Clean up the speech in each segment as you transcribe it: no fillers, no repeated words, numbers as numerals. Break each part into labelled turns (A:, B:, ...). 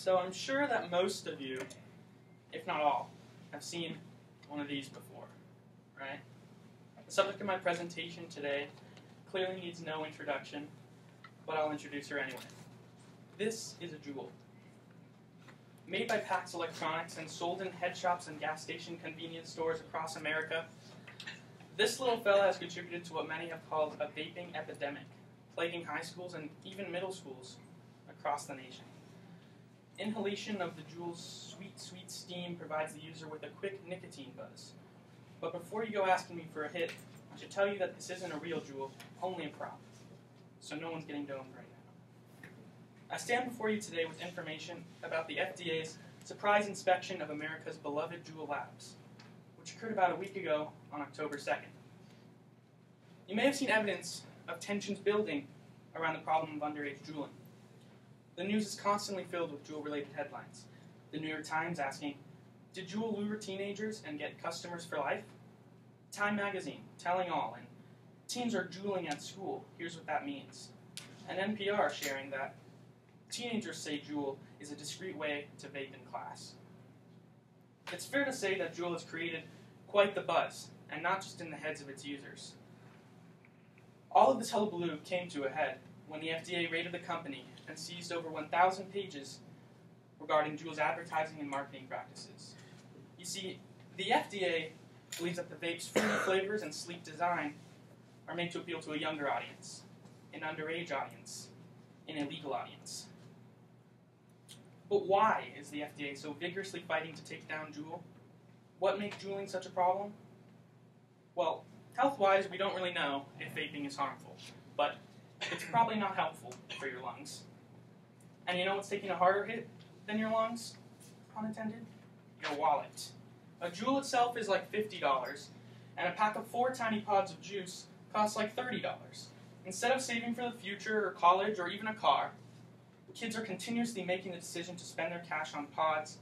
A: So I'm sure that most of you, if not all, have seen one of these before, right? The subject of my presentation today clearly needs no introduction, but I'll introduce her anyway. This is a Juul. Made by Pax Electronics and sold in head shops and gas station convenience stores across America, this little fella has contributed to what many have called a vaping epidemic, plaguing high schools and even middle schools across the nation. Inhalation of the Juul's sweet, sweet steam provides the user with a quick nicotine buzz. But before you go asking me for a hit, I should tell you that this isn't a real Juul, only a prop. So no one's getting domed right now. I stand before you today with information about the FDA's surprise inspection of America's beloved Juul labs, which occurred about a week ago on October 2nd. You may have seen evidence of tensions building around the problem of underage Juuling. The news is constantly filled with Juul-related headlines. The New York Times asking, "Did Juul lure teenagers and get customers for life?" Time magazine telling all, and "Teens are Juuling at school, here's what that means." And NPR sharing that teenagers say Juul is a discreet way to vape in class. It's fair to say that Juul has created quite the buzz, and not just in the heads of its users. All of this hullabaloo came to a head when the FDA raided the company and seized over 1,000 pages regarding Juul's advertising and marketing practices. You see, the FDA believes that the vape's fruity flavors and sleek design are made to appeal to a younger audience, an underage audience, an illegal audience. But why is the FDA so vigorously fighting to take down Juul? What makes Juuling such a problem? Well, health-wise, we don't really know if vaping is harmful, but it's probably not helpful for your lungs. And you know what's taking a harder hit than your lungs? Pun intended? Your wallet. A Juul itself is like $50, and a pack of 4 tiny pods of juice costs like $30. Instead of saving for the future or college or even a car, kids are continuously making the decision to spend their cash on pods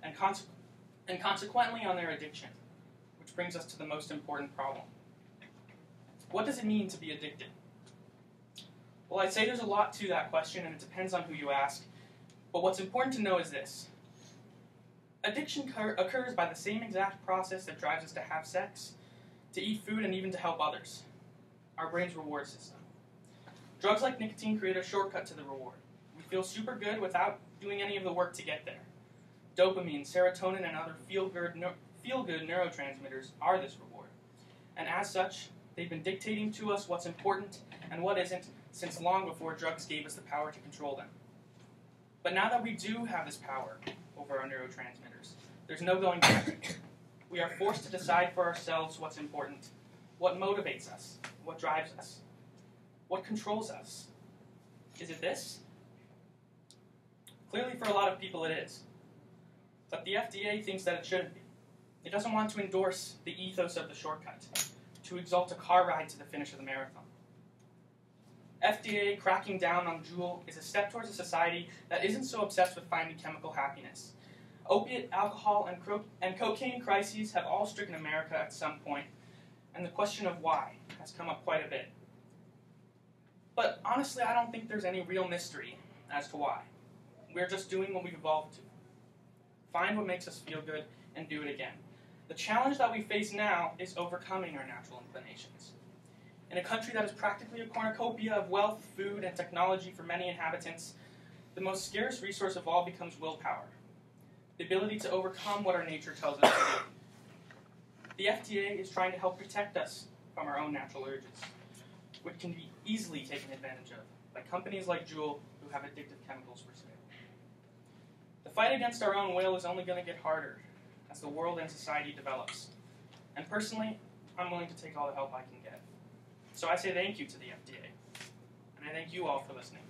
A: and consequently on their addiction, which brings us to the most important problem. What does it mean to be addicted? Well, I'd say there's a lot to that question, and it depends on who you ask, but what's important to know is this. Addiction occurs by the same exact process that drives us to have sex, to eat food, and even to help others. Our brain's reward system. Drugs like nicotine create a shortcut to the reward. We feel super good without doing any of the work to get there. Dopamine, serotonin, and other feel-good neurotransmitters are this reward. And as such, they've been dictating to us what's important and what isn't since long before drugs gave us the power to control them. But now that we do have this power over our neurotransmitters, there's no going back. We are forced to decide for ourselves what's important, what motivates us, what drives us, what controls us. Is it this? Clearly for a lot of people it is. But the FDA thinks that it shouldn't be. It doesn't want to endorse the ethos of the shortcut, to exalt a car ride to the finish of the marathon. FDA cracking down on Juul is a step towards a society that isn't so obsessed with finding chemical happiness. Opiate, alcohol, and cocaine crises have all stricken America at some point, and the question of why has come up quite a bit. But honestly, I don't think there's any real mystery as to why. We're just doing what we've evolved to. Find what makes us feel good and do it again. The challenge that we face now is overcoming our natural inclinations. In a country that is practically a cornucopia of wealth, food, and technology for many inhabitants, the most scarce resource of all becomes willpower. The ability to overcome what our nature tells us to do. The FDA is trying to help protect us from our own natural urges, which can be easily taken advantage of by companies like Juul who have addictive chemicals for sale. The fight against our own will is only going to get harder as the world and society develops. And personally, I'm willing to take all the help I can get. So I say thank you to the FDA, and I thank you all for listening.